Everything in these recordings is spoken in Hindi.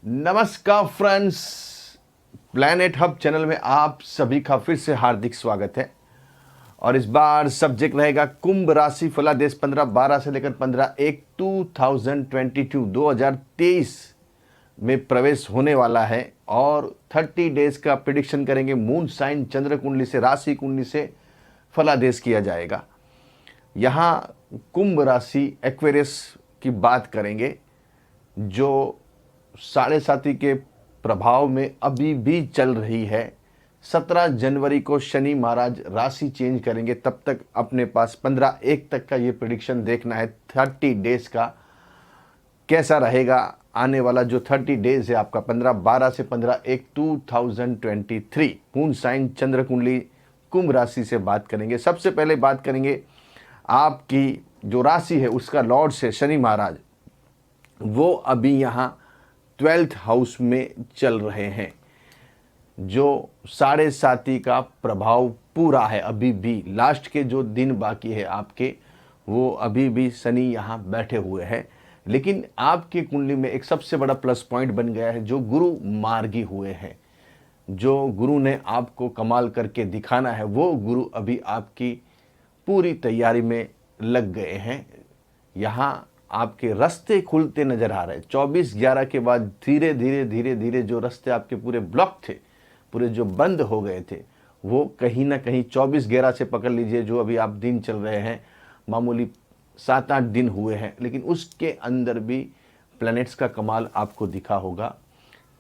नमस्कार फ्रेंड्स, प्लैनेट हब चैनल में आप सभी का फिर से हार्दिक स्वागत है। और इस बार सब्जेक्ट रहेगा कुंभ राशि फलादेश 15/12 से लेकर 15/1 2023 में प्रवेश होने वाला है। और 30 डेज का प्रिडिक्शन करेंगे। मून साइन चंद्र कुंडली से, राशि कुंडली से फलादेश किया जाएगा। यहाँ कुंभ राशि एक्वेरियस की बात करेंगे, जो साढ़े साथी के प्रभाव में अभी भी चल रही है। 17 जनवरी को शनि महाराज राशि चेंज करेंगे, तब तक अपने पास 15/1 तक का ये प्रिडिक्शन देखना है। 30 डेज का कैसा रहेगा आने वाला जो 30 डेज है आपका 15/12 से 15/1 2023 मून साइन चंद्र कुंडली कुंभ राशि से बात करेंगे। सबसे पहले बात करेंगे आपकी जो राशि है उसका लॉर्ड से शनि महाराज, वो अभी यहाँ 12th हाउस में चल रहे हैं, जो साढ़े साथी का प्रभाव पूरा है। अभी भी लास्ट के जो दिन बाकी है आपके, वो अभी भी शनि यहाँ बैठे हुए हैं। लेकिन आपकी कुंडली में एक सबसे बड़ा प्लस पॉइंट बन गया है, जो गुरु मार्गी हुए हैं। जो गुरु ने आपको कमाल करके दिखाना है, वो गुरु अभी आपकी पूरी तैयारी में लग गए हैं। यहाँ आपके रास्ते खुलते नजर आ रहे हैं। 24/11 के बाद धीरे धीरे धीरे धीरे जो रास्ते आपके पूरे ब्लॉक थे, पूरे जो बंद हो गए थे, वो कहीं ना कहीं 24/11 से पकड़ लीजिए, जो अभी आप दिन चल रहे हैं, मामूली 7-8 दिन हुए हैं, लेकिन उसके अंदर भी प्लैनेट्स का कमाल आपको दिखा होगा।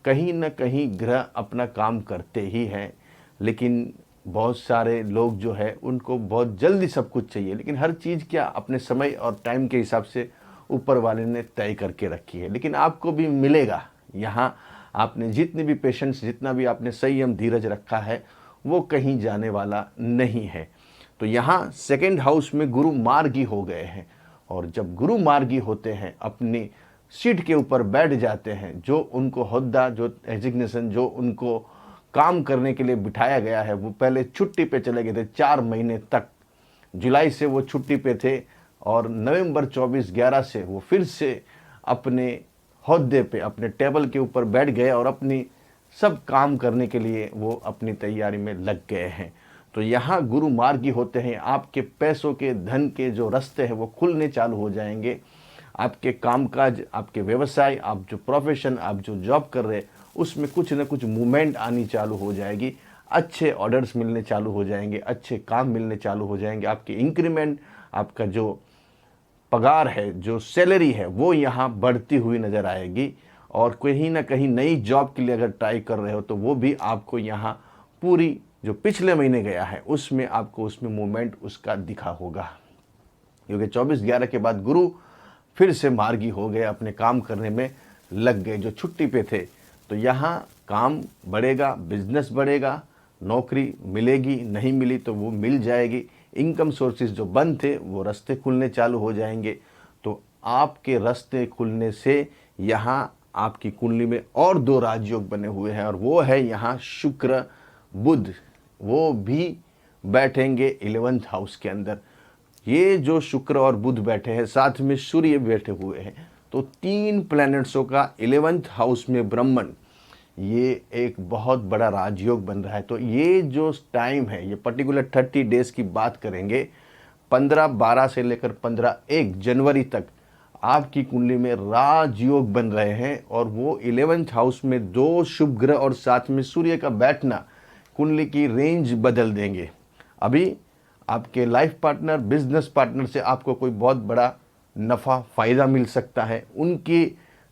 कहीं ना कहीं ग्रह अपना काम करते ही हैं, लेकिन बहुत सारे लोग जो है उनको बहुत जल्दी सब कुछ चाहिए। लेकिन हर चीज़ क्या अपने समय और टाइम के हिसाब से ऊपर वाले ने तय करके रखी है, लेकिन आपको भी मिलेगा। यहाँ आपने जितनी भी पेशेंस, जितना भी आपने संयम धीरज रखा है, वो कहीं जाने वाला नहीं है। तो यहाँ सेकंड हाउस में गुरु मार्गी हो गए हैं, और जब गुरु मार्गी होते हैं अपनी सीट के ऊपर बैठ जाते हैं, जो उनको होद्दा, जो एजिग्नेशन, जो उनको काम करने के लिए बिठाया गया है, वो पहले छुट्टी पे चले गए थे 4 महीने तक। जुलाई से वो छुट्टी पे थे, और नवंबर 24/11 से वो फिर से अपने होद्दे पे, अपने टेबल के ऊपर बैठ गए और अपनी सब काम करने के लिए वो अपनी तैयारी में लग गए हैं। तो यहाँ गुरु मार्गी होते हैं, आपके पैसों के, धन के जो रास्ते हैं वो खुलने चालू हो जाएंगे। आपके कामकाज, आपके व्यवसाय, आप जो प्रोफेशन, आप जो जॉब कर रहे हैं, उसमें कुछ न कुछ मूवमेंट आनी चालू हो जाएगी। अच्छे ऑर्डर्स मिलने चालू हो जाएंगे, अच्छे काम मिलने चालू हो जाएंगे। आपकी इंक्रीमेंट, आपका जो पगार है, जो सैलरी है, वो यहाँ बढ़ती हुई नज़र आएगी। और कहीं ना कहीं नई जॉब के लिए अगर ट्राई कर रहे हो, तो वो भी आपको यहाँ पूरी जो पिछले महीने गया है उसमें आपको उसमें मूवमेंट उसका दिखा होगा। क्योंकि 24/11 के बाद गुरु फिर से मार्गी हो गए, अपने काम करने में लग गए, जो छुट्टी पे थे। तो यहाँ काम बढ़ेगा, बिजनेस बढ़ेगा, नौकरी मिलेगी, नहीं मिली तो वो मिल जाएगी। इनकम सोर्सेज जो बंद थे वो रास्ते खुलने चालू हो जाएंगे। तो आपके रास्ते खुलने से यहाँ आपकी कुंडली में और 2 राजयोग बने हुए हैं, और वो है यहाँ शुक्र बुध, वो भी बैठेंगे 11th हाउस के अंदर। ये जो शुक्र और बुध बैठे हैं, साथ में सूर्य बैठे हुए हैं, तो 3 प्लैनेट्सों का 11th हाउस में ब्रह्मण, ये एक बहुत बड़ा राजयोग बन रहा है। तो ये जो टाइम है, ये पर्टिकुलर 30 डेज की बात करेंगे, 15/12 से लेकर 15/1 जनवरी तक आपकी कुंडली में राजयोग बन रहे हैं। और वो 11th हाउस में 2 शुभ ग्रह और साथ में सूर्य का बैठना कुंडली की रेंज बदल देंगे। अभी आपके लाइफ पार्टनर, बिजनेस पार्टनर से आपको कोई बहुत बड़ा नफ़ा फ़ायदा मिल सकता है। उनकी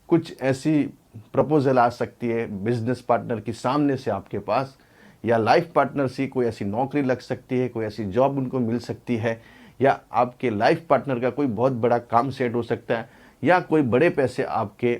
कुछ ऐसी प्रपोजल आ सकती है बिजनेस पार्टनर के सामने से आपके पास, या लाइफ पार्टनर से कोई ऐसी नौकरी लग सकती है, कोई ऐसी जॉब उनको मिल सकती है, या आपके लाइफ पार्टनर का कोई बहुत बड़ा काम सेट हो सकता है, या कोई बड़े पैसे आपके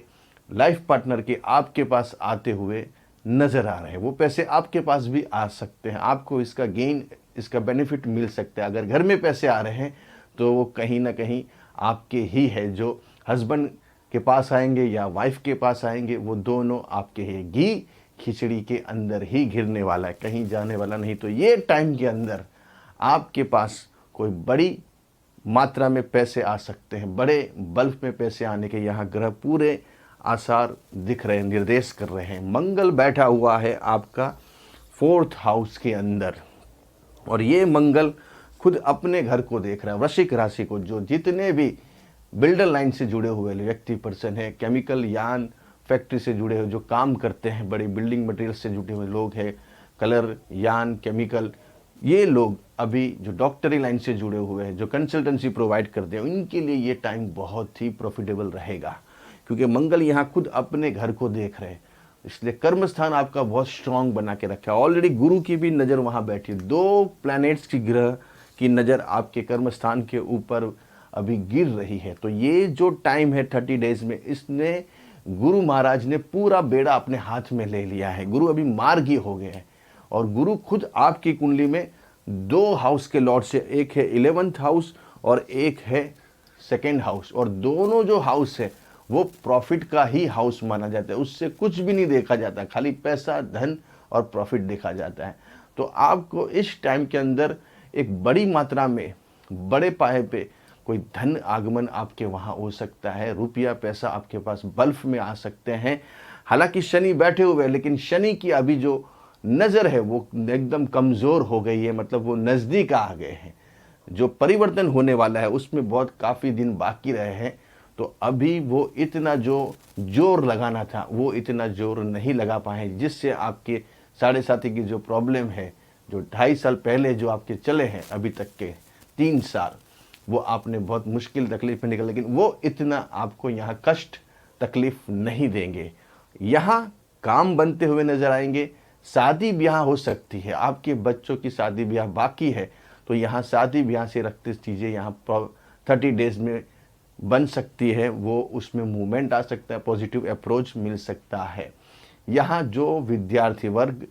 लाइफ पार्टनर के आपके पास आते हुए नज़र आ रहे हैं। वो पैसे आपके पास भी आ सकते हैं, आपको इसका गेन, इसका बेनिफिट मिल सकता है। अगर घर में पैसे आ रहे हैं तो वो कहीं ना कहीं आपके ही है, जो हस्बैंड के पास आएंगे या वाइफ के पास आएंगे, वो दोनों आपके ही। घी खिचड़ी के अंदर ही गिरने वाला है, कहीं जाने वाला नहीं। तो ये टाइम के अंदर आपके पास कोई बड़ी मात्रा में पैसे आ सकते हैं, बड़े बल्क में पैसे आने के यहाँ ग्रह पूरे आसार दिख रहे हैं, निर्देश कर रहे हैं। मंगल बैठा हुआ है आपका 4th हाउस के अंदर, और ये मंगल खुद अपने घर को देख रहा है, वृश्चिक राशि को। जो जितने भी बिल्डर लाइन से जुड़े हुए व्यक्ति पर्सन है, केमिकल यान फैक्ट्री से जुड़े हुए जो काम करते हैं, बड़ी बिल्डिंग मटेरियल से जुड़े हुए लोग हैं, कलर यान केमिकल, ये लोग अभी जो डॉक्टरी लाइन से जुड़े हुए हैं, जो कंसल्टेंसी प्रोवाइड करते हैं, इनके लिए ये टाइम बहुत ही प्रॉफिटेबल रहेगा, क्योंकि मंगल यहाँ खुद अपने घर को देख रहे हैं। इसलिए कर्म स्थान आपका बहुत स्ट्रांग बना के रखा है। ऑलरेडी गुरु की भी नज़र वहाँ बैठी है, 2 प्लैनेट्स की ग्रह की नज़र आपके कर्म स्थान के ऊपर अभी गिर रही है। तो ये जो टाइम है 30 डेज में, इसने गुरु महाराज ने पूरा बेड़ा अपने हाथ में ले लिया है। गुरु अभी मार्गी हो गए हैं, और गुरु खुद आपकी कुंडली में 2 हाउस के लॉर्ड से, एक है 11th हाउस और एक है 2nd हाउस, और दोनों जो हाउस है वो प्रॉफिट का ही हाउस माना जाता है। उससे कुछ भी नहीं देखा जाता, खाली पैसा, धन और प्रॉफिट देखा जाता है। तो आपको इस टाइम के अंदर एक बड़ी मात्रा में, बड़े पाए पे कोई धन आगमन आपके वहाँ हो सकता है। रुपया पैसा आपके पास बल्क में आ सकते हैं। हालांकि शनि बैठे हुए हैं, लेकिन शनि की अभी जो नज़र है वो एकदम कमज़ोर हो गई है, मतलब वो नज़दीक आ गए हैं। जो परिवर्तन होने वाला है उसमें बहुत काफ़ी दिन बाकी रहे हैं। तो अभी वो इतना जो जोर लगाना था वो इतना जोर नहीं लगा पाए, जिससे आपके 7.5 की जो प्रॉब्लम है, जो 2.5 साल पहले जो आपके चले हैं अभी तक के 3 साल, वो आपने बहुत मुश्किल तकलीफ में निकल, लेकिन वो इतना आपको यहाँ कष्ट तकलीफ नहीं देंगे। यहाँ काम बनते हुए नजर आएंगे। शादी ब्याह हो सकती है, आपके बच्चों की शादी ब्याह बाकी है, तो यहाँ शादी ब्याह से रखते चीज़ें यहाँ 30 डेज में बन सकती है। वो उसमें मूवमेंट आ सकता है, पॉजिटिव अप्रोच मिल सकता है। यहाँ जो विद्यार्थी वर्ग,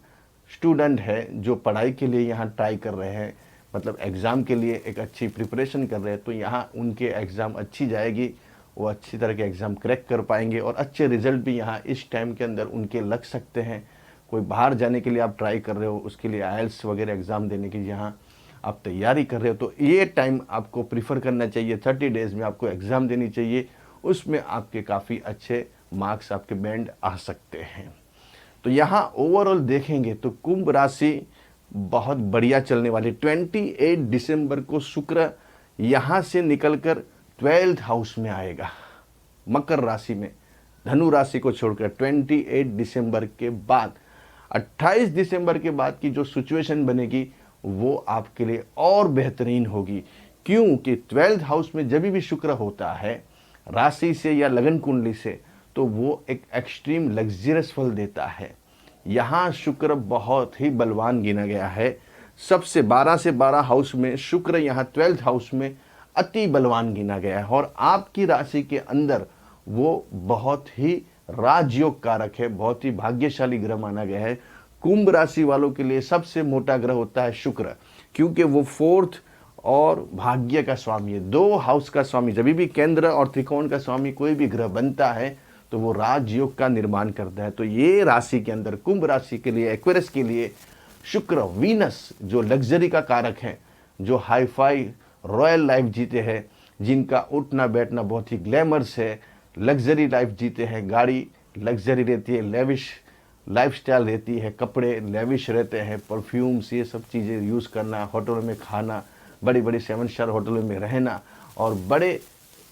स्टूडेंट है, जो पढ़ाई के लिए यहाँ ट्राई कर रहे हैं, मतलब एग्ज़ाम के लिए एक अच्छी प्रिपरेशन कर रहे हैं, तो यहाँ उनके एग्ज़ाम अच्छी जाएगी, वो अच्छी तरह के एग्ज़ाम क्रैक कर पाएंगे, और अच्छे रिजल्ट भी यहाँ इस टाइम के अंदर उनके लग सकते हैं। कोई बाहर जाने के लिए आप ट्राई कर रहे हो, उसके लिए IELTS वगैरह एग्ज़ाम देने की यहाँ आप तैयारी कर रहे हो, तो ये टाइम आपको प्रीफर करना चाहिए। 30 डेज़ में आपको एग्ज़ाम देनी चाहिए, उसमें आपके काफ़ी अच्छे मार्क्स आपके बैंड आ सकते हैं। तो यहाँ ओवरऑल देखेंगे तो कुंभ राशि बहुत बढ़िया चलने वाली। 28 दिसंबर को शुक्र यहाँ से निकलकर 12th हाउस में आएगा, मकर राशि में, धनु राशि को छोड़कर। 28 दिसंबर के बाद 28 दिसंबर के बाद की जो सिचुएशन बनेगी वो आपके लिए और बेहतरीन होगी, क्योंकि 12th हाउस में जब भी शुक्र होता है राशि से या लगन कुंडली से, तो वो एक एक्सट्रीम लग्जरियस फल देता है। यहाँ शुक्र बहुत ही बलवान गिना गया है। सबसे 12 से 12 हाउस में शुक्र यहाँ 12th हाउस में अति बलवान गिना गया है, और आपकी राशि के अंदर वो बहुत ही राजयोग कारक है, बहुत ही भाग्यशाली ग्रह माना गया है। कुंभ राशि वालों के लिए सबसे मोटा ग्रह होता है शुक्र, क्योंकि वो 4th और भाग्य का स्वामी है, 2 हाउस का स्वामी। जब भी केंद्र और त्रिकोण का स्वामी कोई भी ग्रह बनता है तो वो राजयोग का निर्माण करता है। तो ये राशि के अंदर कुंभ राशि के लिए, एक्वेरियस के लिए शुक्र, वीनस जो लग्जरी का कारक है, जो हाईफाई रॉयल लाइफ जीते हैं, जिनका उठना बैठना बहुत ही ग्लैमरस है, लग्जरी लाइफ जीते हैं, गाड़ी लग्जरी रहती है, लेविश लाइफस्टाइल रहती है, कपड़े लेविश रहते हैं, परफ्यूम्स, ये सब चीज़ें यूज़ करना, होटलों में खाना, बड़ी बड़ी 7 स्टार होटलों में रहना, और बड़े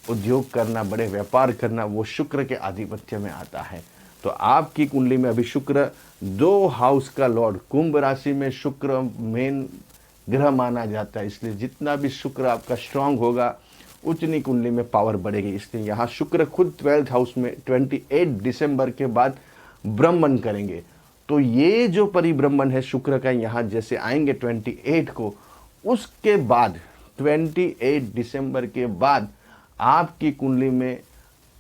उद्योग करना, बड़े व्यापार करना, वो शुक्र के आधिपत्य में आता है। तो आपकी कुंडली में अभी शुक्र 2 हाउस का लॉर्ड, कुंभ राशि में शुक्र मेन ग्रह माना जाता है, इसलिए जितना भी शुक्र आपका स्ट्रांग होगा उतनी कुंडली में पावर बढ़ेगी। इसलिए यहाँ शुक्र खुद 12th हाउस में 28 दिसंबर के बाद ब्रह्मन करेंगे। तो ये जो परिब्रह्मण है शुक्र का, यहाँ जैसे आएंगे 28 को, उसके बाद 28 दिसंबर के बाद आपकी कुंडली में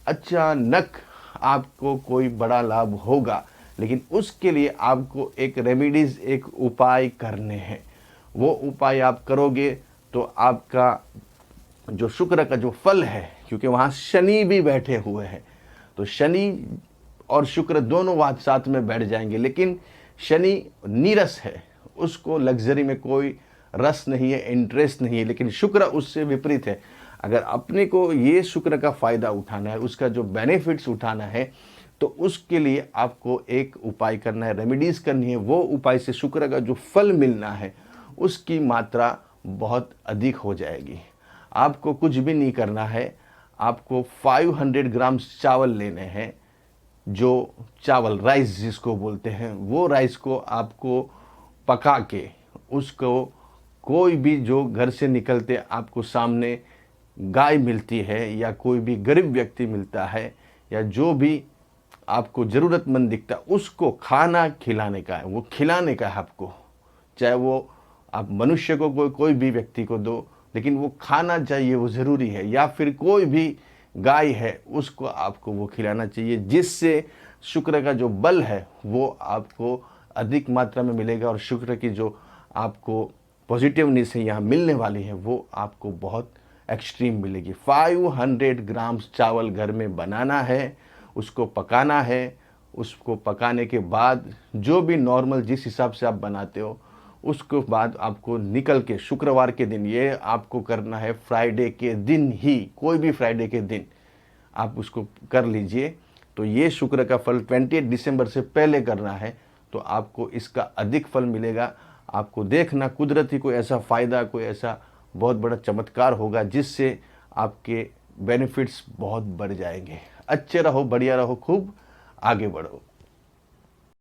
अचानक आपको कोई बड़ा लाभ होगा, लेकिन उसके लिए आपको एक रेमेडीज, एक उपाय करने हैं। वो उपाय आप करोगे तो आपका जो शुक्र का जो फल है, क्योंकि वहाँ शनि भी बैठे हुए हैं, तो शनि और शुक्र दोनों बात साथ में बैठ जाएंगे। लेकिन शनि नीरस है, उसको लग्जरी में कोई रस नहीं है, इंटरेस्ट नहीं है, लेकिन शुक्र उससे विपरीत है। अगर अपने को ये शुक्र का फ़ायदा उठाना है, उसका जो बेनिफिट्स उठाना है, तो उसके लिए आपको एक उपाय करना है, रेमेडीज़ करनी है। वो उपाय से शुक्र का जो फल मिलना है उसकी मात्रा बहुत अधिक हो जाएगी। आपको कुछ भी नहीं करना है, आपको 500 ग्राम चावल लेने हैं, जो चावल राइस जिसको बोलते हैं, वो राइस को आपको पका के उसको कोई भी जो घर से निकलते आपको सामने गाय मिलती है या कोई भी गरीब व्यक्ति मिलता है या जो भी आपको ज़रूरतमंद दिखता है उसको खाना खिलाने का है, वो खिलाने का है आपको। चाहे वो आप मनुष्य को कोई भी व्यक्ति को दो, लेकिन वो खाना चाहिए, वो ज़रूरी है। या फिर कोई भी गाय है उसको आपको वो खिलाना चाहिए, जिससे शुक्र का जो बल है वो आपको अधिक मात्रा में मिलेगा और शुक्र की जो आपको पॉजिटिवनेस है यहाँ मिलने वाली है वो आपको बहुत एक्सट्रीम मिलेगी। 500 ग्राम चावल घर में बनाना है, उसको पकाना है। उसको पकाने के बाद जो भी नॉर्मल जिस हिसाब से आप बनाते हो उसके बाद आपको निकल के शुक्रवार के दिन, ये आपको करना है फ्राइडे के दिन ही, कोई भी फ्राइडे के दिन आप उसको कर लीजिए। तो ये शुक्र का फल 28 दिसंबर से पहले करना है तो आपको इसका अधिक फल मिलेगा। आपको देखना कुदरती कोई ऐसा फ़ायदा, कोई ऐसा बहुत बड़ा चमत्कार होगा जिससे आपके बेनिफिट्स बहुत बढ़ जाएंगे। अच्छे रहो, बढ़िया रहो, खूब आगे बढ़ो।